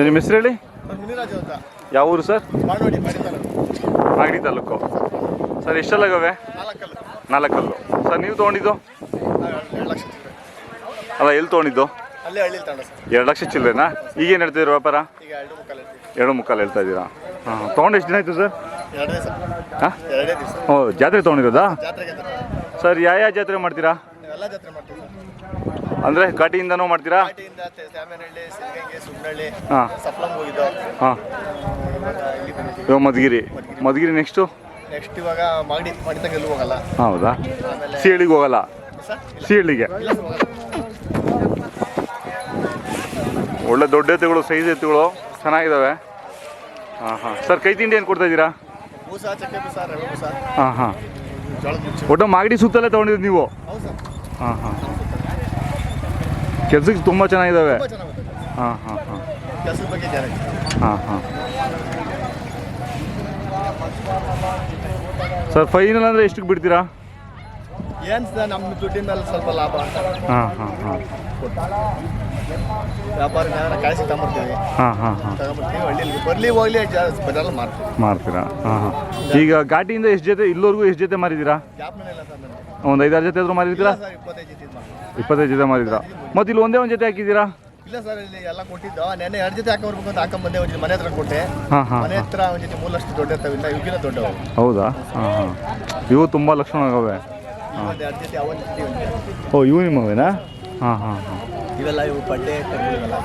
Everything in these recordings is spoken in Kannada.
ನಿಮ್ಮ ಹೆಸರು ಹೇಳಿ. ಮುನಿರಾಜು ಅಂತ. ಯಾವ ಊರು ಸರ್? ಮಾಗಡಿ ತಾಲೂಕು. ಸರ್ ಎಷ್ಟೆಲ್ಲಾಗವೆ? 4 ಕಲ್ಲು. ಸರ್ ನೀವು ತೊಗೊಂಡಿದ್ದು? 2 ಲಕ್ಷ. ಅಲ್ಲ ಎಲ್ಲಿ ತೊಗೊಂಡಿದ್ದು? ಅಲ್ಲೇ ಹಳ್ಳಿ ತಗೊಂಡ ಸರ್. 2 ಲಕ್ಷ ಚಿಲ್ಲರೆನಾ? ಈಗೇನು ಹೇಳ್ತಿದ್ದೀರಾ ವ್ಯಾಪಾರ? ಈಗ 2.25. 2.25 ಹೇಳ್ತಾ ಇದ್ದೀರಾ? ಹಾಂ ತೊಗೊಂಡು ಎಷ್ಟು ದಿನ ಆಯಿತು ಸರ್? 2 ದಿವಸ. ಹಾಂ 2 ದಿವಸ. ಓ ಜಾತ್ರೆ ತೊಗೊಂಡಿರೋದಾ? ಜಾತ್ರೆಗೆ ಸರ್ ಯಾವ ಜಾತ್ರೆ ಮಾಡ್ತೀರಾ? ಎಲ್ಲ ಜಾತ್ರೆ ಮಾಡ್ತೀವಿ ಸರ್. ಅಂದರೆ ಘಾಟಿಯಿಂದನೂ ಮಾಡ್ತೀರಾ? ಘಾಟಿಯಿಂದ ತ್ಯಾಮೇನಹಳ್ಳಿ, ಸಿರಿಗಂಗೆ, ಸುಗ್ನಹಳ್ಳಿ, ಹಾಂ ಸಪ್ಲಂಗ್ ಹೋಗಿದ್ದು. ಹಾಂ ಇಲ್ಲಿ ಬಂದಿದ್ದೀವಿ. ಇವಾಗ ಮಧುಗಿರಿ ನೆಕ್ಸ್ಟು? ನೆಕ್ಸ್ಟ್ ಇವಾಗ ಮಾಗಡಿ ತನಕ ಎಲ್ಲೂ ಹೋಗಲ್ಲ. ಹೌದಾ? ಆಮೇಲೆ ಸಿಹಳ್ಳಿಗೆ ಹೋಗಲ್ಲ? ಸಿಹಳ್ಳಿಗೆ ಒಳ್ಳೆ ದೊಡ್ಡ ಎತ್ತುಗಳು, ಸೈಜ್ ಎತ್ತುಗಳು ಚೆನ್ನಾಗಿದ್ದಾವೆ. ಹಾಂ ಹಾಂ ಸರ್ ಕೈ ತಿಂಡಿ ಏನು ಕೊಡ್ತಾ ಇದ್ದೀರಾ? ಬೂಸ, ಚಕ್ಕೆ ಬೂಸ, ರವೆ ಬೂಸ. ಹಾಂ ಹಾಂ ಜೋಳದ ನುಚ್ಚು. ಒಟ್ಟು ಮಾಗಡಿ ಸುತ್ತಲೇ ತೊಗೊಂಡಿದ್ದು ನೀವು? ಹೌದು ಸರ್. ಹಾಂ ಹಾಂ ಕೆಲ್ಸಕ್ಕೆ ತುಂಬ ಚೆನ್ನಾಗಿದ್ದಾವೆ. ತುಂಬ ಚೆನ್ನಾಗುತ್ತೆ. ಹಾಂ ಹಾಂ ಹಾಂ ಕೆಲಸದ ಬಗ್ಗೆ ಗ್ಯಾರಂಟಿ. ಹಾಂ ಹಾಂ ಸರ್ ಫೈನಲ್ ಅಂದರೆ ಎಷ್ಟಕ್ಕೆ ಬಿಡ್ತೀರಾ? ಏನು ಸರ್ ನಮ್ಮ ದುಡ್ಡಿನ ಮೇಲೆ ಸ್ವಲ್ಪ ಲಾಭ ಅಂತ. ಹಾಂ ಹಾಂ ಹಾಂ ವ್ಯಾಪಾರ ಕಾಯಿಸಿ ತಗೊಂಬರ್ತೀವಿ. ಹಾಂ ಹಾಂ ಹಾಂ ತಗೊಂಬರ್ತೀವಿ. ಹಳ್ಳಿಯಲ್ಲಿ ಬರಲಿ ಹೋಗ್ಲಿ ಬರಲ್ಲ ಮಾರ್ತೀರಾ? ಹಾಂ ಹಾಂ ಈಗ ಘಾಟಿಯಿಂದ ಎಷ್ಟು ಜೊತೆ ಇಲ್ಲಿವರೆಗೂ ಎಷ್ಟು ಜೊತೆ ಮಾರಿದ್ದೀರಾ? ಜಾಪ್ನೇ ಇಲ್ಲ ಸರ್ ನನಗೆ. ಒಂದು 5-6 ಜೊತೆ ಆದರೂ ಮಾರಿದ್ದೀರಾ? ಸರ್ 25 ಜೊತೆ ಇದು ಮಾಡಿ. 25 ಜೊತೆ ಮಾರಿದ್ದೀರಾ? ಮತ್ತು ಇಲ್ಲಿ ಒಂದೇ ಒಂದು ಜೊತೆ ಹಾಕಿದ್ದೀರಾ? ಇಲ್ಲ ಸರ್ ಇಲ್ಲಿ ಎಲ್ಲ ಕೊಟ್ಟಿದ್ದು. ನೆನ್ನೆ 2 ಜೊತೆ ಹಾಕೊಂಡ್ಬರ್ಬೇಕು ಅಂತ ಹಾಕೊಂಬಂದೆ. ಒಂದು ಮನೆ ಹತ್ರ ಕೊಟ್ಟೆ. ಹಾಂ ಹಾಂ ಮನೆ ಹತ್ರ ಒಂದು ಜೊತೆ ಮೂಲಷ್ಟು ದೊಡ್ಡ ಇರ್ತಾವಿಲ್ಲ, ಇವಾಗಿನ ದೊಡ್ಡವು. ಹೌದಾ? ಹಾಂ ಹಾಂ ಇವು ತುಂಬ ಲಕ್ಷಣ ಆಗವೆ. ಒಂದು 2 ಜೊತೆ ಅವನ ಜೊತೆ ಒಂದು. ಓ ಇವು ನಿಮ್ಮವೇನಾ? ಹಾಂ ಹಾಂ ಹಾಂ ಇವೆಲ್ಲ ಇವು ಪಡ್ಡೆ ಕರುಗಳಿವೆಲ್ಲ.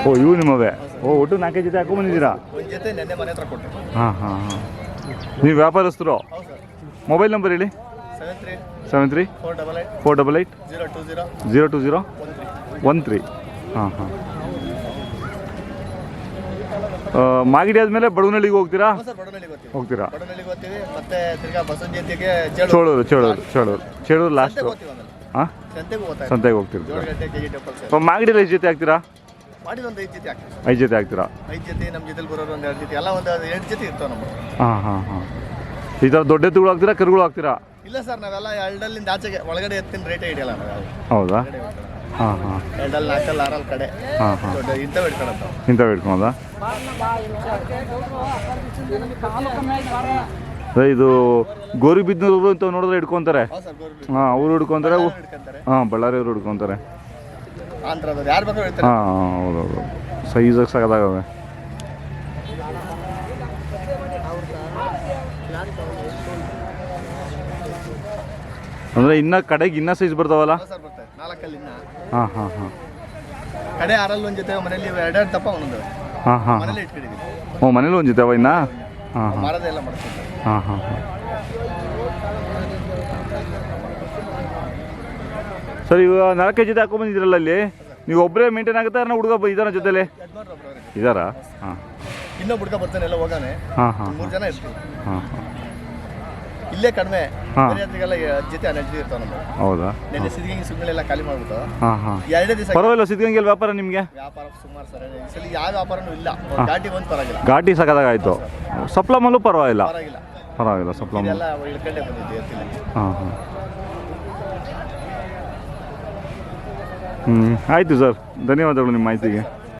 ಓ ಇವು ನಿಮ್ಮವೇ? ಓ ಒಟ್ಟು 4 ಜೊತೆ ಹಾಕೊಂಡ್ಬಂದಿದ್ದೀರಾ? ಒಂದು ಜೊತೆ ನೆನ್ನೆ ಮನೆ ಹತ್ರ ಕೊಟ್ಟೆ. ಹಾಂ ಹಾಂ ಹಾಂ ನೀವು ವ್ಯಾಪಾರಸ್ಥರು? ಹೌದು ಸರ್. ಮೊಬೈಲ್ ನಂಬರ್ ಹೇಳಿ. 73 488 020 013 ಹಾಂ ಹಾಂ ಮಾಗಡಿ ಆದಮೇಲೆ ಬಡವನಹಳ್ಳಿಗೆ ಹೋಗ್ತೀರಾ? ಸರ್ ಬಡವನಹಳ್ಳಿಗೆ ಹೋಗ್ತೀವಿ. ಹೋಗ್ತೀರಾ? ಬಡವನಹಳ್ಳಿಗೆ ಹೋಗ್ತೀವಿ. ಮತ್ತೆ ತಿರ್ಗಾ ಬಸವನ ಜಯಂತಿಗೆ ಚೇಳೂರು ಲಾಸ್ಟು. ಹಾಂ ಸಂತೆಗೂ ಹೋಗ್ತಾ ಸಂತೆಗೆ ಹೋಗ್ತಿರ್ತೀರಾ? 7 ಗಂಟೆ ಕೆಜಿ ಟೆಂಪಲ್. ಮಾಗಡಿಯಲ್ಲಿ ಎಷ್ಟು ಜೊತೆ ಹಾಕ್ತೀರಾ? ಮಾಡಿದ ಒಂದು 5 ಜೊತೆ ಹಾಕ್ತೀವಿ. 5 ಜೊತೆ ಹಾಕ್ತೀರಾ? 5 ಜೊತೆ ನಮ್ಮ ಜೊತೆಲಿ ಬರೋರು ಒಂದು 2 ಜೊತೆ ಎಲ್ಲ ಒಂದು 8 ಜೊತೆ ಇರ್ತಾವೆ ನಮ್ಮ. ಹಾಂ ಹಾಂ ಹಾಂ ಈ ಥರ ದೊಡ್ಡ ಎತ್ತುಗಳು ಹಾಕ್ತೀರಾ, ಕರುಗಳು ಹಾಕ್ತೀರಾ? ಇಲ್ಲ ಸರ್ ನಾವೆಲ್ಲ 2 ಆಚೆಗೆ ಒಳಗಡೆ ಎತ್ತಿನ ರೇಟೇ ಹಿಡಿಯಲ್ಲ ನಾವು. ಹೌದಾ? ಹಾಂ ಹಾಂ 2 4 6 ಕಡೆ. ಹಾಂ ಹಾಂ ದೊಡ್ಡ ಇಂಥವು ಇಟ್ಕೊಳತ್ತ. ಇಂಥವು ಇಟ್ಕೊಳೋದಾ? ಇದು ಗೋರಿಬಿದ್ನೂರು ಅಂತ ನೋಡಿದ್ರೆ ಹಿಡ್ಕೊತಾರೆ. ಹಾಂ ಅವರು ಹಿಡ್ಕೊತಾರೆ. ಹಾಂ ಬಳ್ಳಾರಿಯವರು ಹಿಡ್ಕೊತಾರೆ. ಆಂಧ್ರದವ್ರು ಯಾರು ಬೇಕಾದ್ರೂ ಹೇಳ್ತಾರೆ. ಹಾಂ ಹೌದೌದು ಸೈಜಾಗಿ ಸಾಕಾಗವೆ. ಅಂದರೆ ಇನ್ನು ಕಡೆಗೆ ಇನ್ನೂ ಸೈಜ್ ಬರ್ತಾವಲ್ಲ? ಸರ್ ಬರ್ತಾರೆ 4 ಅಲ್ಲಿ ಇನ್ನ. ಹಾಂ ಹಾಂ ಹಾಂ ಕಡೆ 6 ಒಂದು ಜೊತೆ ಮನೇಲಿ 2 ದಪ್ಪ ಒಂದೊಂದು ಹಾಂ ಹಾಂ ಮನೇಲಿ ಇಟ್ಕೊಂಡಿದ್ದೀವಿ. ಓ ಮನೇಲಿ ಒಂದು ಜೊತೆ ಅವ ಇನ್ನ? ಹಾಂ ಹಾಂ ಮಾರದೆಲ್ಲ ಮಾಡ್ತೀವಿ. ಹಾಂ ಹಾಂ ಹಾಂ ಸರ್ ಇವಾಗ 4 ಜೊತೆ ಹಾಕೊಂಡ್ಬಂದಿದ್ದೀರಲ್ಲ ಅಲ್ಲಿ ನೀವು ಒಬ್ಬರೇ ಮೇಂಟೈನ್ ಆಗುತ್ತಾ? ಹುಡುಗ ಇದ್ದಾರ ಜೊತೆಲಿ? ಇದ್ದಾರಾ? ಹಾಂ ಇನ್ನೊಬ್ಬ ಹುಡುಗ ಬರ್ತಾನೆ ಎಲ್ಲ ಹೋಗಾನೆ. ಹಾಂ ಹಾಂ 3 ಜನ ಇರ್ತೀವಿ. ಹಾಂ ಹಾಂ ಇಲ್ಲೇ ಕಡಿಮೆ. ಹಾಂ ಬೇರೆಲ್ಲ ಜೊತೆ 12 ಜೊತೆ ಇರ್ತಾವೆ ನಮ್ಮ. ಹೌದಾ? ನೆನ್ನೆ ಸಿದ್ಧಗಂಗೆ ಸುಮ್ಮನೆಲ್ಲ ಖಾಲಿ ಮಾಡ್ಬಿಟ್ಟು ಹಾಂ ಹಾಂ 2 ದಿವಸ ಪರವಾಗಿಲ್ಲ. ಸಿದ್ಧಗಂಗೆಯಲ್ಲಿ ವ್ಯಾಪಾರ ನಿಮಗೆ? ವ್ಯಾಪಾರ ಸುಮಾರು ಸರ್. ಈ ಸಲ ಯಾವ ವ್ಯಾಪಾರನೂ ಇಲ್ಲ. ಘಾಟಿ ಒಂದು ಪರವಾಗಿಲ್ಲ. ಘಾಟಿ ಸಖತ್ತಾಗಾಯಿತು. ಸಪ್ಲಮಲ್ಲೂ ಪರವಾಗಿಲ್ಲ. ಪರವಾಗಿಲ್ಲ ಸಪ್ಲಮ್ ಎಲ್ಲ ಇಳ್ಕೊಂಡೇ ಬಂದಿದ್ದೆ ಎತ್ತಿಲ್ಲ. ಹಾಂ ಹಾಂ ಆಯಿತು ಸರ್, ಧನ್ಯವಾದಗಳು ನಿಮ್ಮ ಮಾಹಿತಿಗೆ.